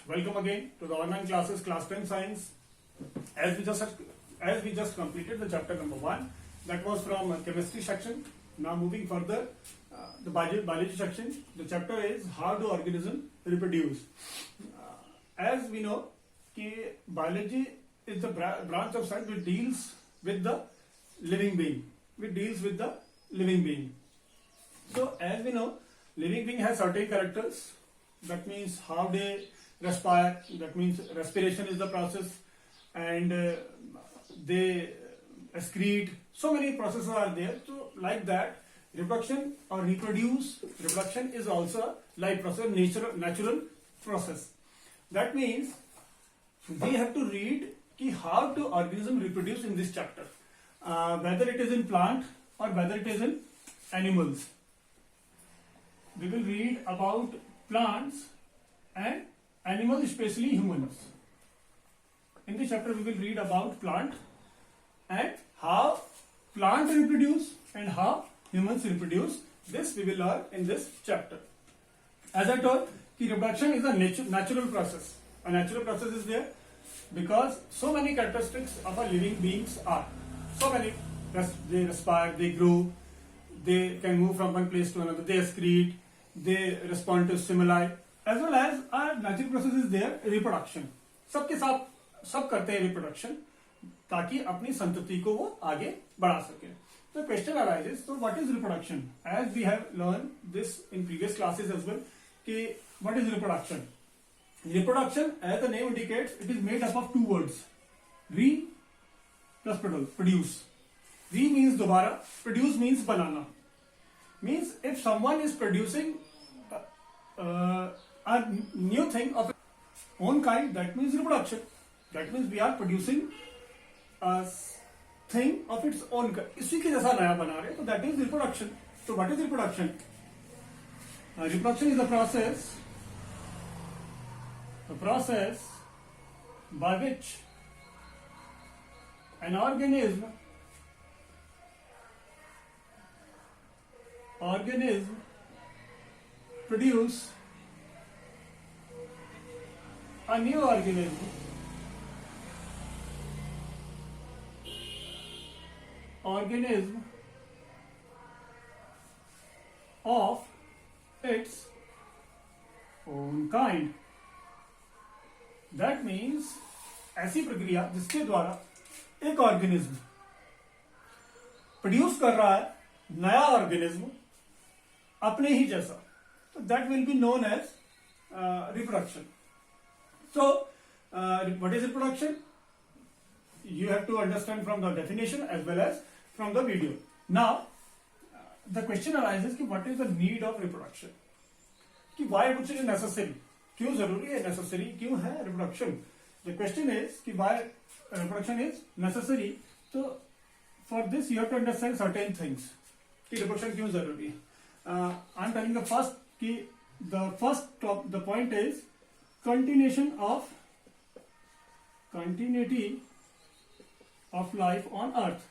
Welcome again to the online classes, class 10 science. As we just completed the chapter number 1, that was from chemistry section. Now moving further, the biology section. The chapter is how do organisms reproduce. As we know, biology is the branch of science which deals with the living being. So as we know, living being has certain characters. That means how they respire. That means respiration is the process, and they excrete. So many processes are there. So like that, reproduction or reproduce. Reproduction is also a life process, natural process. That means we have to read how do organisms reproduce in this chapter, whether it is in plant or whether it is in animals. We will read about plants and animals, especially humans. In this chapter, we will read about plant and how plants reproduce and how humans reproduce. This we will learn in this chapter. As I told, reproduction is a natural process. A natural process is there because so many characteristics of our living beings are. So many, they respire, they grow, they can move from one place to another, they excrete, they respond to stimuli, as well as our natural process is there, reproduction. सबके साथ सब करते हैं reproduction ताकि अपनी संतति को वो आगे बढ़ा सके. So question arises, so what is reproduction? As we have learned this in previous classes as well, कि what is reproduction? Reproduction, as the name indicates, it is made up of two words, re plus produce. Re means दोबारा, produce means banana. Means if someone is producing a new thing of its own kind, that means reproduction. That means we are producing a thing of its own kind. इसी के जैसा नया बना रहे, so that is reproduction. So what is reproduction? Reproduction is the process by which an organism produce a new organism of its own kind. That means ऐसी प्रक्रिया जिसके द्वारा एक ऑर्गेनिज्म प्रोड्यूस कर रहा है नया ऑर्गेनिज्म अपने ही जैसा, तो that will be known as reproduction. So what is reproduction? You have to understand from the definition as well as from the video. Now the question arises कि what is the need of reproduction? कि why reproduction is necessary? क्यों जरूरी है, necessary क्यों है reproduction? The question is कि why reproduction is necessary. So for this you have to understand certain things कि reproduction क्यों जरूरी है. I am telling the first कि the point is continuity of life on earth.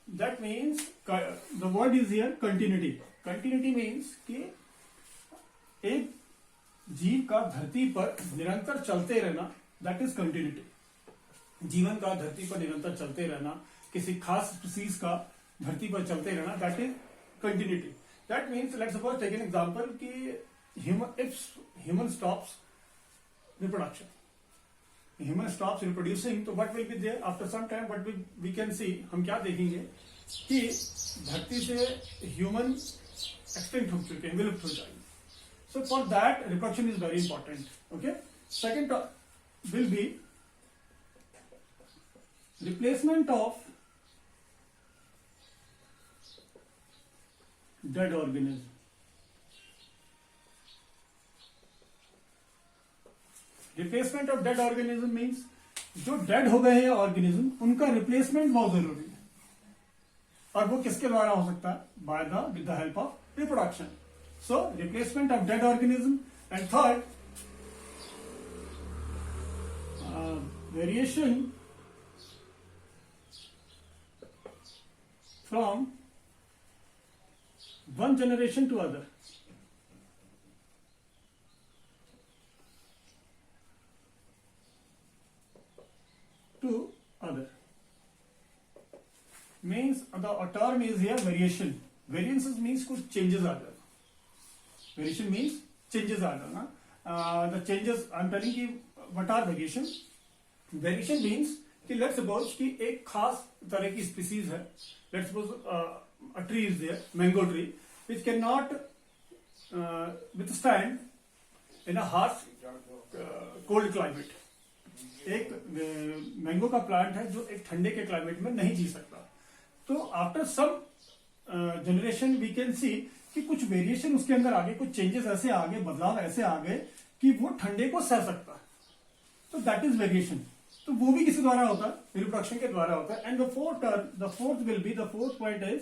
That means the word is here continuity. Continuity means कि एक जीव का धरती पर निरंतर चलते रहना, that is continuity. जीवन का धरती पर निरंतर चलते रहना, किसी खास स्पीसीज का धरती पर चलते रहना, that is continuity. That means let's suppose take an example कि if human stops reproduction, human stops reproducing, तो what will be there after some time? What we can see, हम क्या देखेंगे कि धरती से human extinct हो चुके हैं, विलुप्त हो जाएंगे. So for that reproduction is very important. Okay. Second will be replacement of dead organism. Replacement of dead organism means जो डेड हो गए हैं ऑर्गेनिज्म उनका रिप्लेसमेंट बहुत जरूरी है, और वो किसके द्वारा हो सकता है? By the with the help of reproduction. So replacement of dead organism. And third, variation from one generation to other. means the term is here variation. Variances means कुछ changes आ जाना. Variation means changes आ जाना. The changes I'm telling you what are variation. Variation means कि let's suppose कि एक खास तरह की species है. Let's suppose a tree is there, mango tree, which cannot withstand in a harsh cold climate. एक mango का प्लांट है जो एक ठंडे के क्लाइमेट में नहीं जी सकता. तो after some generation we can see कि कुछ वेरिएशन उसके अंदर आ गए, कुछ चेंजेस ऐसे आ गए, बदलाव ऐसे आ गए कि वो ठंडे को सह सकता है. तो दैट इज वेरिएशन. तो वो भी किसी द्वारा होता है, रिप्रोडक्शन के द्वारा होता है. And the fourth point is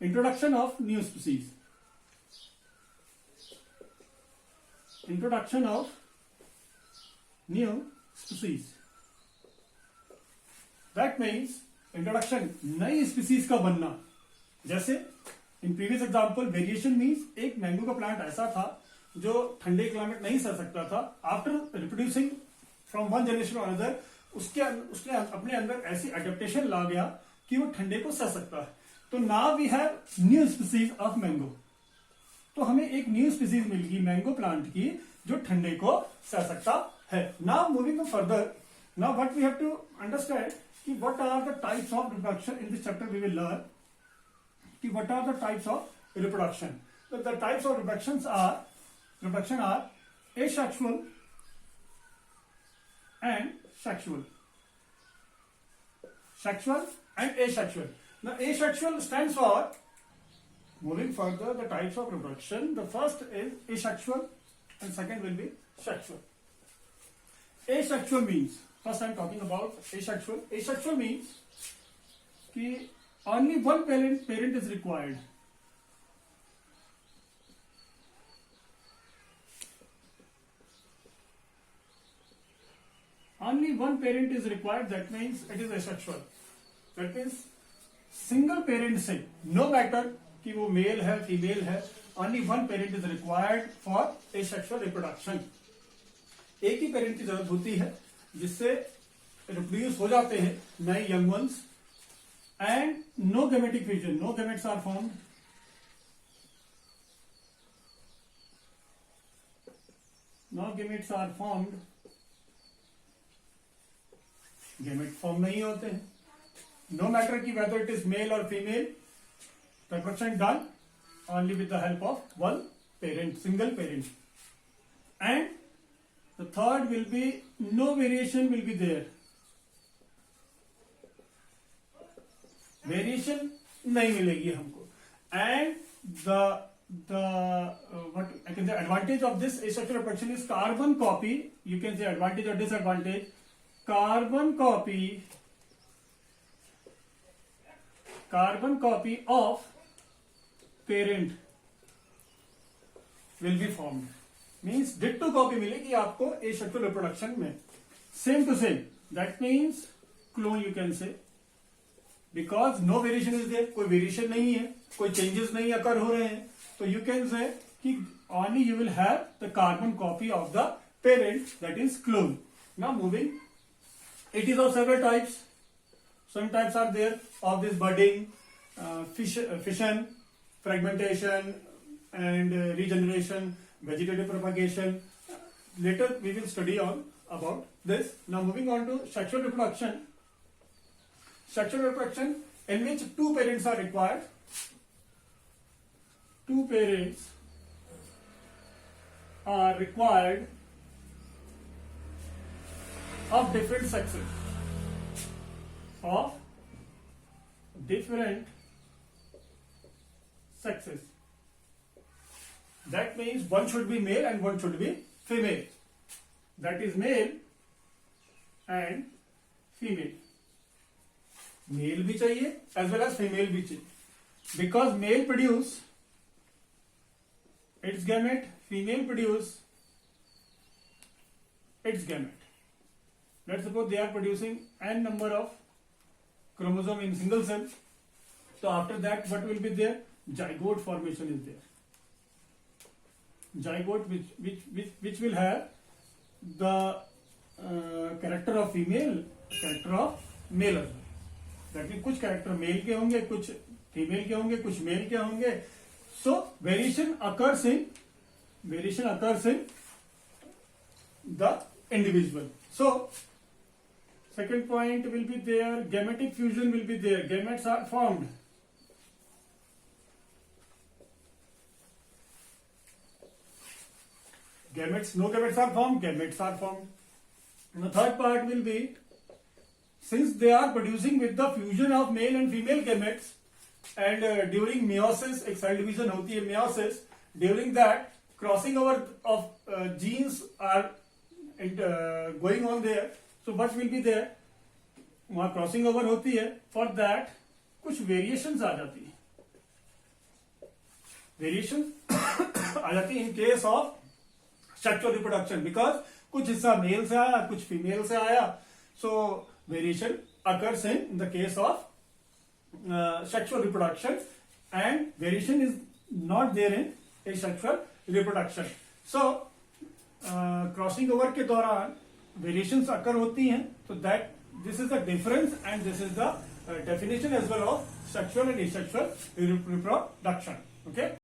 introduction of new species. Introduction of new species. That means introduction, नई स्पीसीज का बनना. जैसे in previous example variation means एक मैंगो का प्लांट ऐसा था जो ठंडे क्लाइमेट नहीं सह सकता था. After reproducing from one generation to another उसने अपने अंदर ऐसी एडेप्टेशन ला गया कि वो ठंडे को सह सकता है. तो now we have new species of mango. तो हमें एक न्यू स्पीसीज मिल गई मैंगो प्लांट की जो ठंडे को सह सकता है. Now moving further, now what we have to understand कि what are the types of reproduction. In this chapter we will learn कि what are the types of reproduction. The types of reproduction are asexual and sexual. Sexual and asexual. Now asexual stands for, moving further, the types of reproduction. The first is asexual and second will be sexual. Asexual means, first I am talking about asexual. Asexual means कि only one parent is required. Only one parent is required. That means it is asexual. That means single parent से, no matter कि वो mail है female है, only one parent is required for asexual reproduction. एक ही parent की जरूरत होती है जिससे रिप्रोड्यूस हो जाते हैं नए young ones. And no gametic fusion, no gametes are formed. No gametes are formed. Gamete form नहीं होते हैं. नो मैटर की वेदर इट इज मेल और female, reproduction done only with the help of one parent, single parent. And the third will be no variation will be there. Variation नहीं मिलेगी हमको. And the what I can say advantage of this asexual reproduction is carbon copy. You can say advantage or disadvantage. Carbon copy of parent will be formed. Means ditto copy मिलेगी आपको asexual reproduction में, same to same. That means clone you can say, because no variation is there. कोई variation नहीं है, कोई changes नहीं occur हो रहे हैं. तो you can say कि only you will have the carbon copy of the parent, that is clone. Now moving, it is of several types. Some types are there of this budding, fission, fragmentation, and regeneration, vegetative propagation. Later we will study on about this. Now moving on to sexual reproduction. Sexual reproduction in which two parents are required. Two parents are required of different sexes. Of different sexes. That means one should be male and one should be female. That is male and female. Male भी चाहिए as well as female भी चाहिए. Because male produce its gamete, female produce its gamete. Let's suppose they are producing n number of chromosome in single cell. So after that what will be there? Zygote formation is there. Zygote which will have the character of female, character of male as well. That mean कुछ character male के होंगे, कुछ female के होंगे, कुछ mail के होंगे. सो variation occurs in the individual. So second point will be there, gametic fusion will be there, gametes are formed. No gametes are formed, gametes are formed. And the third part will be, since they are producing with the fusion of male and female gametes, and during meiosis, एक cell division होती है meiosis, during that crossing over of genes are going on there. So what will be there? वहां crossing over होती है. For that कुछ variations आ जाती है. वेरिएशन आ जाती है in case of sexual reproduction, because कुछ हिस्सा मेल से आया, कुछ फीमेल से आया. So variation occurs in the case of sexual reproduction, and variation is not there in asexual reproduction. So crossing over के दौरान वेरिएशंस अकर होती हैं. तो that this is the difference and this is the definition as well of sexual and asexual reproduction. Okay.